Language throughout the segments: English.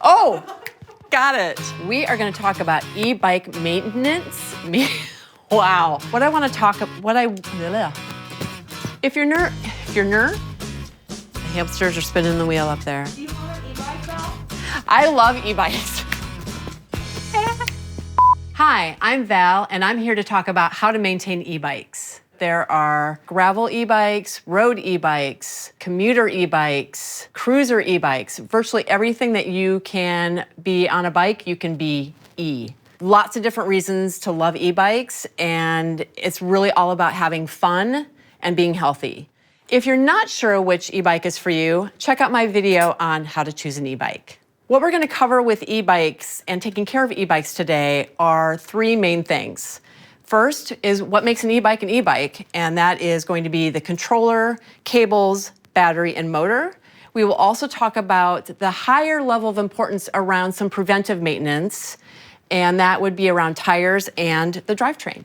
Oh, got it. We are going to talk about e-bike maintenance. Wow. What I want to talk about, if you're the hamsters are spinning the wheel up there. Do you want an e-bike, Val? I love e-bikes. Hi, I'm Val, and I'm here to talk about how to maintain e-bikes. There are gravel e-bikes, road e-bikes, commuter e-bikes, cruiser e-bikes. Virtually everything that you can be on a bike, you can be e. Lots of different reasons to love e-bikes, and it's really all about having fun and being healthy. If you're not sure which e-bike is for you, check out my video on how to choose an e-bike. What we're going to cover with e-bikes and taking care of e-bikes today are three main things. First is what makes an e-bike, and that is going to be the controller, cables, battery, and motor. We will also talk about the higher level of importance around some preventive maintenance, and that would be around tires and the drivetrain.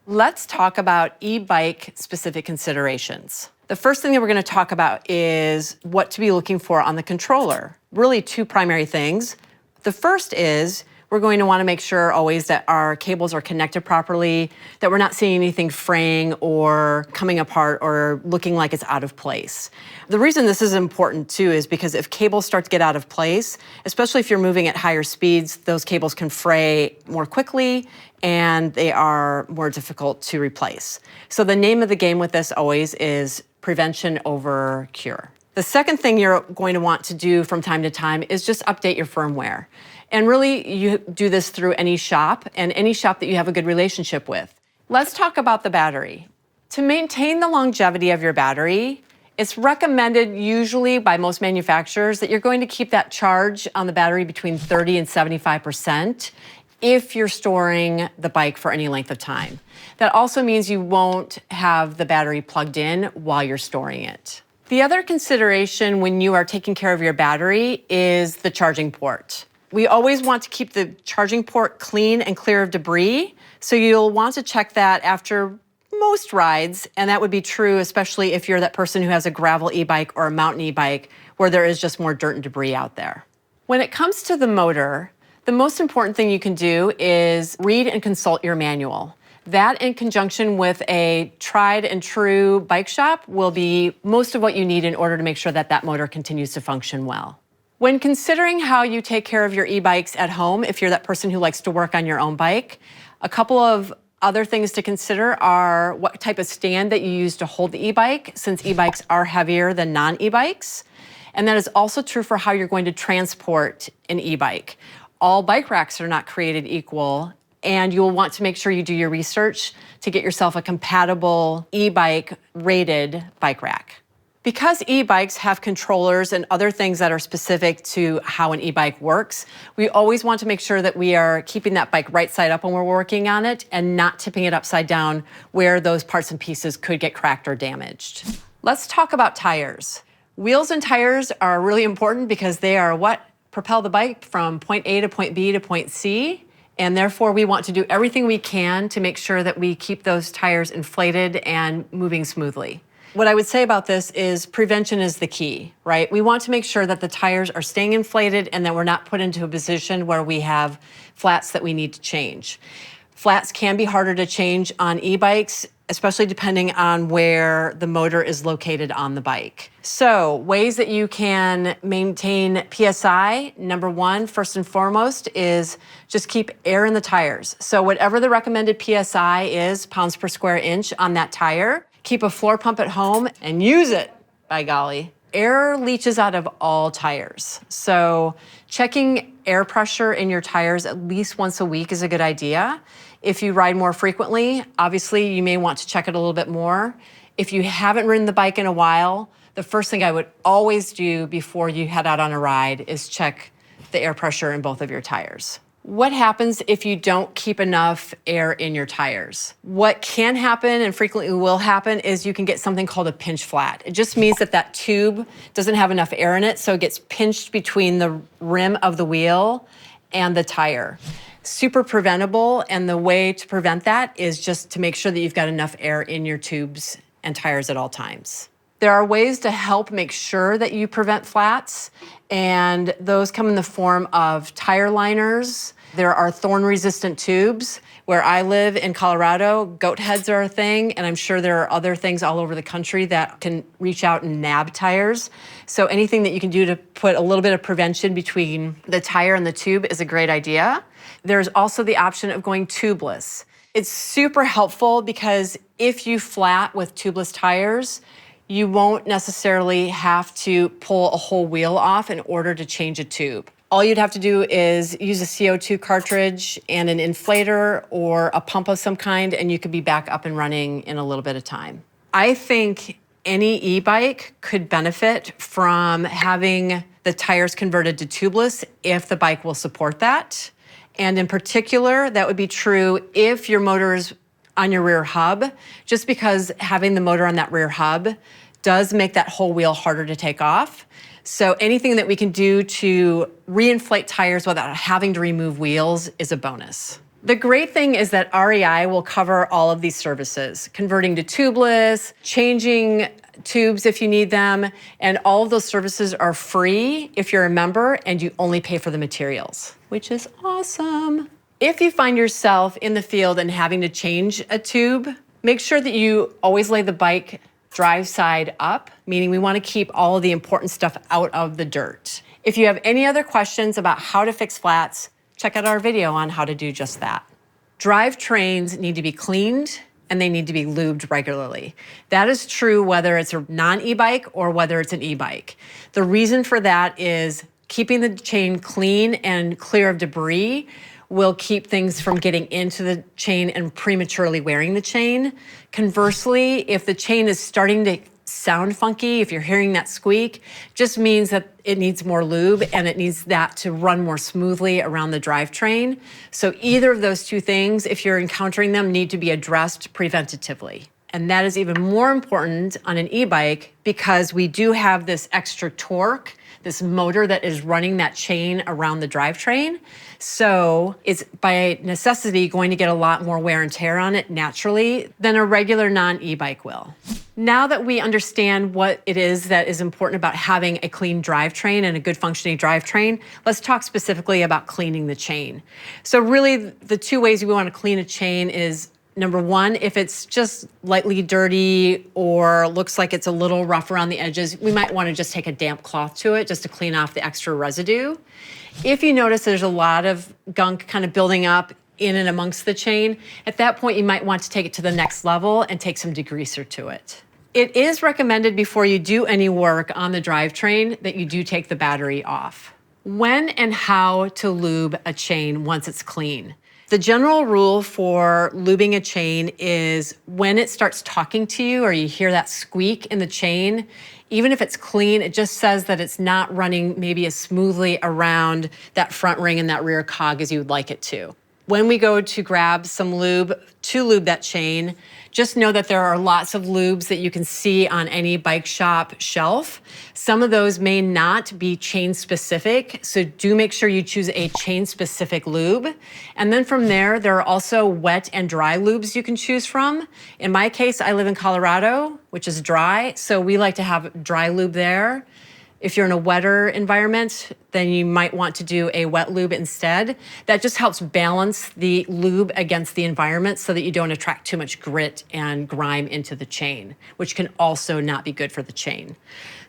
Let's talk about e-bike specific considerations. The first thing that we're going to talk about is what to be looking for on the controller. Really two primary things. The first is we're going to want to make sure always that our cables are connected properly, that we're not seeing anything fraying or coming apart or looking like it's out of place. The reason this is important too is because if cables start to get out of place, especially if you're moving at higher speeds, those cables can fray more quickly and they are more difficult to replace. So the name of the game with this always is prevention over cure. The second thing you're going to want to do from time to time is just update your firmware. And really, you do this through any shop and any shop that you have a good relationship with. Let's talk about the battery. To maintain the longevity of your battery, it's recommended usually by most manufacturers that you're going to keep that charge on the battery between 30 and 75% if you're storing the bike for any length of time. That also means you won't have the battery plugged in while you're storing it. The other consideration when you are taking care of your battery is the charging port. We always want to keep the charging port clean and clear of debris, so you'll want to check that after most rides, and that would be true especially if you're that person who has a gravel e-bike or a mountain e-bike where there is just more dirt and debris out there. When it comes to the motor, the most important thing you can do is read and consult your manual. That in conjunction with a tried and true bike shop will be most of what you need in order to make sure that that motor continues to function well. When considering how you take care of your e-bikes at home, if you're that person who likes to work on your own bike, a couple of other things to consider are what type of stand that you use to hold the e-bike, since e-bikes are heavier than non-e-bikes. And that is also true for how you're going to transport an e-bike. All bike racks are not created equal, and you'll want to make sure you do your research to get yourself a compatible e-bike rated bike rack. Because e-bikes have controllers and other things that are specific to how an e-bike works, we always want to make sure that we are keeping that bike right side up when we're working on it and not tipping it upside down where those parts and pieces could get cracked or damaged. Let's talk about tires. Wheels and tires are really important because they are what propel the bike from point A to point B to point C, and therefore we want to do everything we can to make sure that we keep those tires inflated and moving smoothly. What I would say about this is prevention is the key, right? We want to make sure that the tires are staying inflated and that we're not put into a position where we have flats that we need to change. Flats can be harder to change on e-bikes, especially depending on where the motor is located on the bike. So, ways that you can maintain PSI, number one, first and foremost, is just keep air in the tires. So whatever the recommended PSI is, pounds per square inch on that tire, keep a floor pump at home and use it, by golly. Air leaches out of all tires. So checking air pressure in your tires at least once a week is a good idea. If you ride more frequently, obviously you may want to check it a little bit more. If you haven't ridden the bike in a while, the first thing I would always do before you head out on a ride is check the air pressure in both of your tires. What happens if you don't keep enough air in your tires? What can happen and frequently will happen is you can get something called a pinch flat. It just means that that tube doesn't have enough air in it, so it gets pinched between the rim of the wheel and the tire. Super preventable, and the way to prevent that is just to make sure that you've got enough air in your tubes and tires at all times. There are ways to help make sure that you prevent flats, and those come in the form of tire liners. There are thorn-resistant tubes. Where I live in Colorado, goat heads are a thing, and I'm sure there are other things all over the country that can reach out and nab tires. So anything that you can do to put a little bit of prevention between the tire and the tube is a great idea. There's also the option of going tubeless. It's super helpful because if you flat with tubeless tires, you won't necessarily have to pull a whole wheel off in order to change a tube. All you'd have to do is use a CO2 cartridge and an inflator or a pump of some kind, and you could be back up and running in a little bit of time. I think any e-bike could benefit from having the tires converted to tubeless if the bike will support that. And in particular, that would be true if your motor is on your rear hub, just because having the motor on that rear hub does make that whole wheel harder to take off. So anything that we can do to reinflate tires without having to remove wheels is a bonus. The great thing is that REI will cover all of these services, converting to tubeless, changing tubes if you need them, and all of those services are free if you're a member and you only pay for the materials, which is awesome. If you find yourself in the field and having to change a tube, make sure that you always lay the bike drive side up, meaning we want to keep all of the important stuff out of the dirt. If you have any other questions about how to fix flats, check out our video on how to do just that. Drivetrains need to be cleaned and they need to be lubed regularly. That is true whether it's a non-e-bike or whether it's an e-bike. The reason for that is keeping the chain clean and clear of debris will keep things from getting into the chain and prematurely wearing the chain. Conversely, if the chain is starting to sound funky, if you're hearing that squeak, just means that it needs more lube and it needs that to run more smoothly around the drivetrain. So either of those two things, if you're encountering them, need to be addressed preventatively. And that is even more important on an e-bike because we do have this extra torque, this motor that is running that chain around the drivetrain. So it's by necessity going to get a lot more wear and tear on it naturally than a regular non-e-bike will. Now that we understand what it is that is important about having a clean drivetrain and a good functioning drivetrain, let's talk specifically about cleaning the chain. So really the two ways we want to clean a chain is number one, if it's just lightly dirty or looks like it's a little rough around the edges, we might want to just take a damp cloth to it just to clean off the extra residue. If you notice there's a lot of gunk kind of building up in and amongst the chain, at that point you might want to take it to the next level and take some degreaser to it. It is recommended before you do any work on the drivetrain that you do take the battery off. When and how to lube a chain once it's clean. The general rule for lubing a chain is when it starts talking to you or you hear that squeak in the chain, even if it's clean, it just says that it's not running maybe as smoothly around that front ring and that rear cog as you would like it to. When we go to grab some lube to lube that chain, just know that there are lots of lubes that you can see on any bike shop shelf. Some of those may not be chain specific, so do make sure you choose a chain specific lube. And then from there are also wet and dry lubes you can choose from. In my case, I live in Colorado, which is dry, so we like to have dry lube there. If you're in a wetter environment, then you might want to do a wet lube instead. That just helps balance the lube against the environment so that you don't attract too much grit and grime into the chain, which can also not be good for the chain.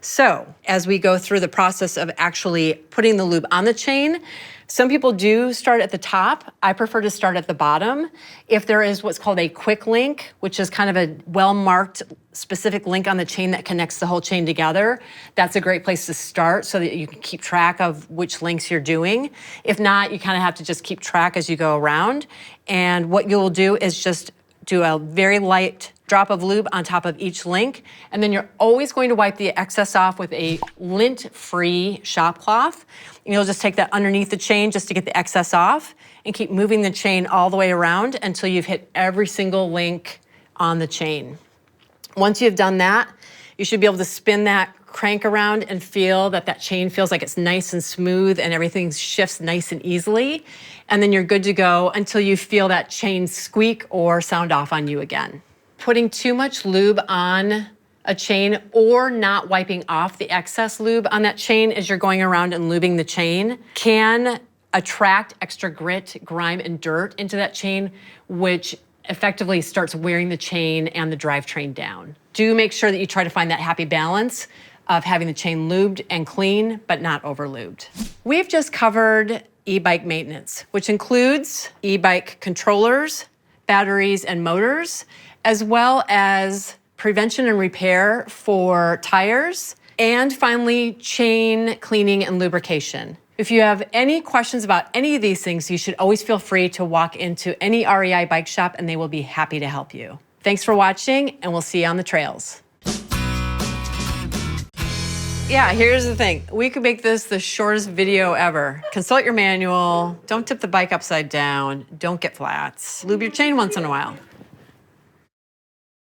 So as we go through the process of actually putting the lube on the chain, some people do start at the top. I prefer to start at the bottom. If there is what's called a quick link, which is kind of a well-marked specific link on the chain that connects the whole chain together, that's a great place to start so that you can keep track of which links you're doing. If not, you kind of have to just keep track as you go around. And what you'll do is just do a very light drop of lube on top of each link, and then you're always going to wipe the excess off with a lint-free shop cloth. And you'll just take that underneath the chain just to get the excess off and keep moving the chain all the way around until you've hit every single link on the chain. Once you've done that, you should be able to spin that crank around and feel that that chain feels like it's nice and smooth and everything shifts nice and easily. And then you're good to go until you feel that chain squeak or sound off on you again. Putting too much lube on a chain or not wiping off the excess lube on that chain as you're going around and lubing the chain can attract extra grit, grime, and dirt into that chain, which effectively starts wearing the chain and the drivetrain down. Do make sure that you try to find that happy balance of having the chain lubed and clean, but not over lubed. We've just covered e-bike maintenance, which includes e-bike controllers, batteries, and motors, as well as prevention and repair for tires, and finally, chain cleaning and lubrication. If you have any questions about any of these things, you should always feel free to walk into any REI bike shop and they will be happy to help you. Thanks for watching, and we'll see you on the trails. Yeah, here's the thing. We could make this the shortest video ever. Consult your manual, don't tip the bike upside down, don't get flats, lube your chain once in a while.